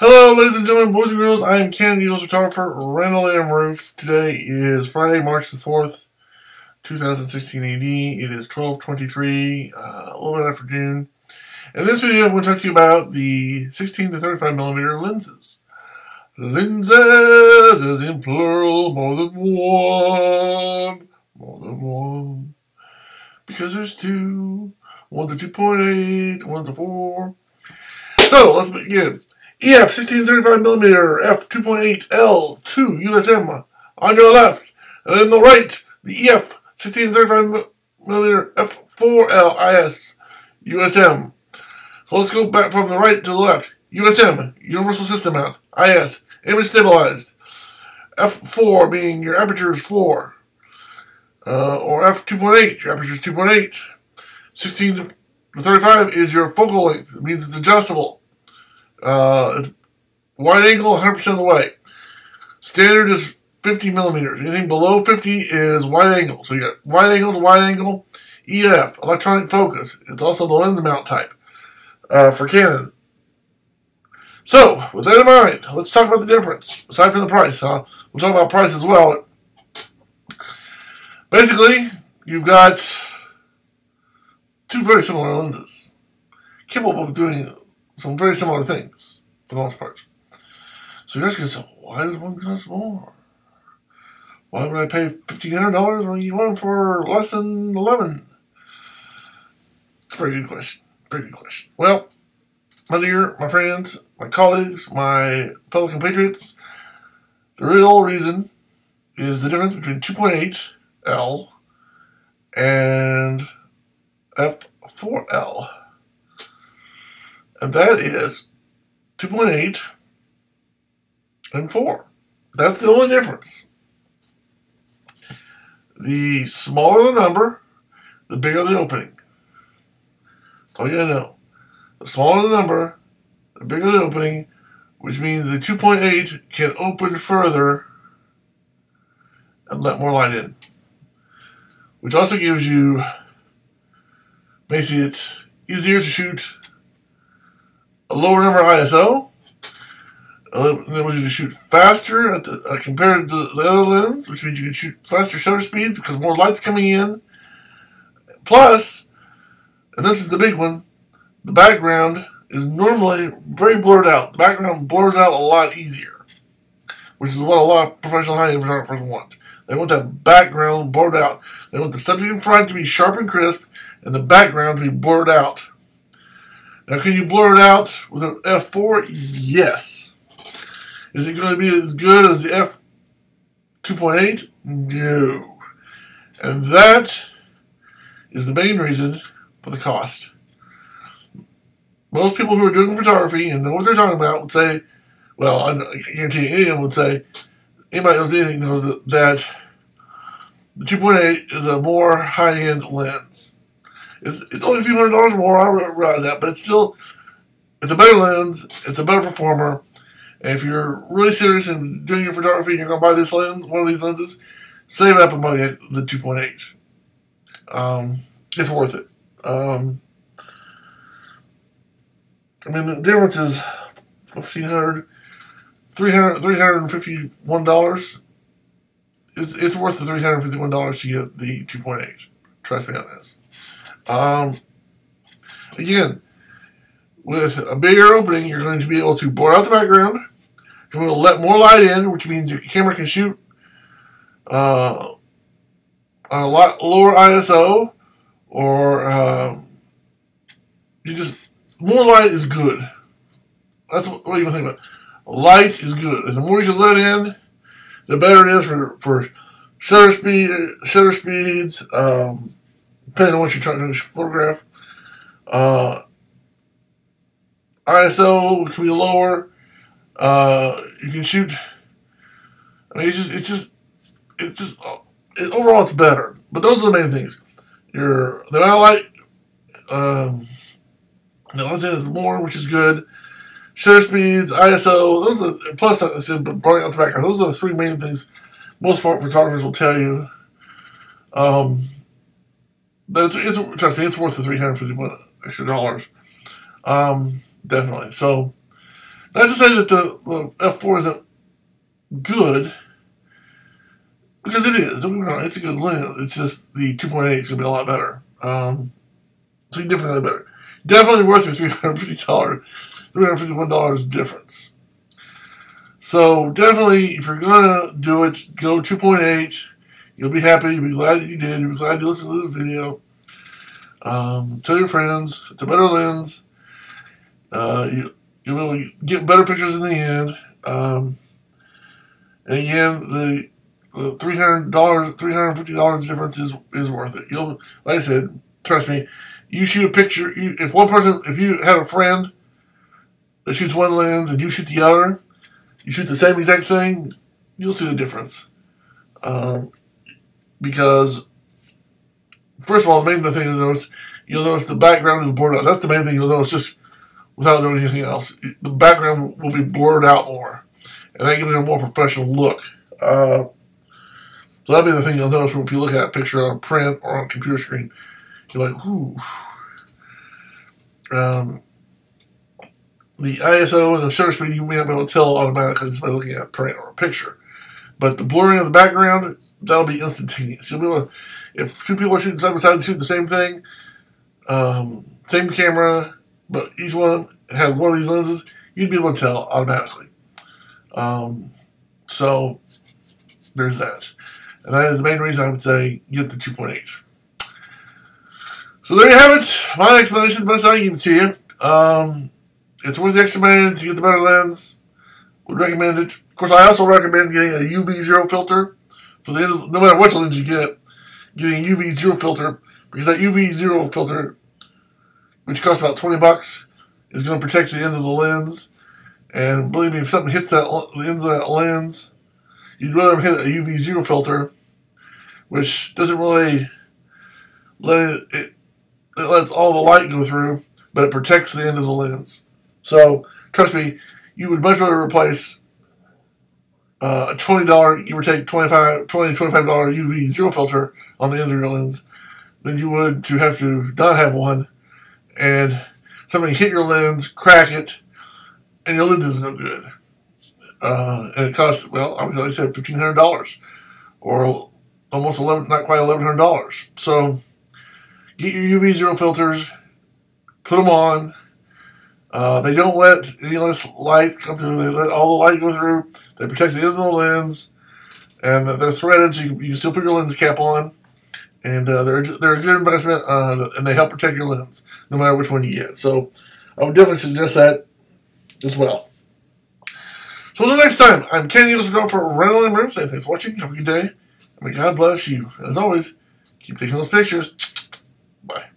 Hello, ladies and gentlemen, boys and girls. I am Canon EOS photographer RandallMRueff. Today is Friday, March the 4th, 2016 AD. It is 12:23, a little bit after noon. In this video, I'm going to talk to you about the 16 to 35 millimeter lenses. Lenses, as in plural, more than one. More than one. Because there's two. One's a 2.8, one's a 4. So, let's begin. EF 16-35mm f 2.8 L II USM on your left, and on the right, the EF 16-35mm f4L IS USM. So let's go back from the right to the left. USM, Universal System Mount. IS, Image Stabilized. f4 being your aperture is 4. Or f2.8, your aperture is 2.8. 16 to 35 is your focal length. It means it's adjustable. Wide angle 100% of the way. Standard is 50 millimeters. Anything below 50 is wide angle. So you got wide angle to wide angle. EF, electronic focus. It's also the lens mount type for Canon. So, with that in mind, let's talk about the difference. Aside from the price, we'll talk about price as well. Basically, you've got two very similar lenses, capable of doing some very similar things, for the most part. So you guys can say, why does one cost more? Why would I pay $1,500 when you want them for less than $11? It's a very good question. Very good question. Well, my friends, my colleagues, my fellow compatriots, the real reason is the difference between 2.8 L and f4L. And that is 2.8 and 4. That's the only difference. The smaller the number, the bigger the opening. That's all you gotta know. The smaller the number, the bigger the opening, which means the 2.8 can open further and let more light in. Which also gives you, makes it easier to shoot a lower number ISO, enables you to shoot faster at the, compared to the other lens, which means you can shoot faster shutter speeds because more light's coming in. Plus, and this is the big one, the background is normally very blurred out. The background blurs out a lot easier, which is what a lot of professional high-end photographers want. They want that background blurred out. They want the subject in front to be sharp and crisp, and the background to be blurred out. Now, can you blur it out with an f4? Yes. Is it going to be as good as the f2.8? No. And that is the main reason for the cost. Most people who are doing photography and know what they're talking about would say, well, I guarantee you anyone would say, anybody who knows anything knows that the 2.8 is a more high-end lens. It's only a few $100 more, I realize that, but it's still, it's a better lens, it's a better performer, and if you're really serious in doing your photography and you're going to buy this lens, one of these lenses, save up and buy the 2.8. It's worth it. I mean, the difference is $1,500, $351. It's worth the $351 to get the 2.8. Trust me on this. Again, with a bigger opening, you're going to be able to blur out the background. You're going to let more light in, which means your camera can shoot on a lot lower ISO, or more light is good. That's what you can think about. Light is good, and the more you can let in, the better it is for shutter speeds. Depending on what you're trying to photograph. ISO can be lower. You can shoot. I mean, overall it's better. But those are the main things. The amount of light, the other thing is more, which is good. Shutter speeds, ISO, those are, plus I said, blurring out the background. Those are the three main things most photographers will tell you. Trust me, it's worth the $350 extra. Definitely. So, Not to say that the f4 isn't good, because it is. Don't get me wrong, it's a good lens. It's just the 2.8 is going to be a lot better. Significantly better. Definitely worth your $350, $351 difference. So definitely, if you're gonna do it, go 2.8. You'll be happy. You'll be glad that you did. You'll be glad you listened to this video. Tell your friends it's a better lens. You'll be able to get better pictures in the end. And again, the $300, $350 difference is worth it. Like I said, trust me. You shoot a picture. If you had a friend that shoots one lens and you shoot the other, you shoot the same exact thing, you'll see the difference. Because first of all, the main thing you'll notice the background is blurred out. That's the main thing you'll notice, just without doing anything else. The background will be blurred out more, and that gives it a more professional look. So that'll be the thing you'll notice if you look at a picture on print or on a computer screen. You're like, ooh. The ISO and the shutter speed you may not be able to tell automatically just by looking at print or a picture. But the blurring of the background, that'll be instantaneous. You'll be able to, if two people are shooting side by side, shoot the same thing, same camera, but each one had one of these lenses, you'd be able to tell automatically. So there's that. And that is the main reason I would say get the 2.8. So there you have it. My explanation, the best I can give it to you. It's worth the extra money to get the better lens. Would recommend it. Of course, I also recommend getting a UV zero filter for the end of, no matter what lens you get, getting a UV zero filter, because that UV zero filter, which costs about $20, is going to protect the end of the lens. And believe me, if something hits the ends of that lens, you'd rather hit a UV zero filter, which doesn't really it lets all the light go through, but it protects the end of the lens. So, trust me, you would much rather replace a $20, give or take $25 UV zero filter on the end of your lens than you would to have to not have one and something hit your lens, crack it, and your lens is no good. And it costs, well, like I said, $1,500 or almost not quite $1,100. So, get your UV zero filters, put them on. They don't let any less light come through. They let all the light go through. They protect the end of the lens, and they're threaded, so you can still put your lens cap on. And they're a good investment, and they help protect your lens, no matter which one you get. So I would definitely suggest that as well. So until next time, I'm Canon EOS EF for RandallMRueff. Thanks for watching. Have a good day. And may God bless you. And as always, keep taking those pictures. Bye.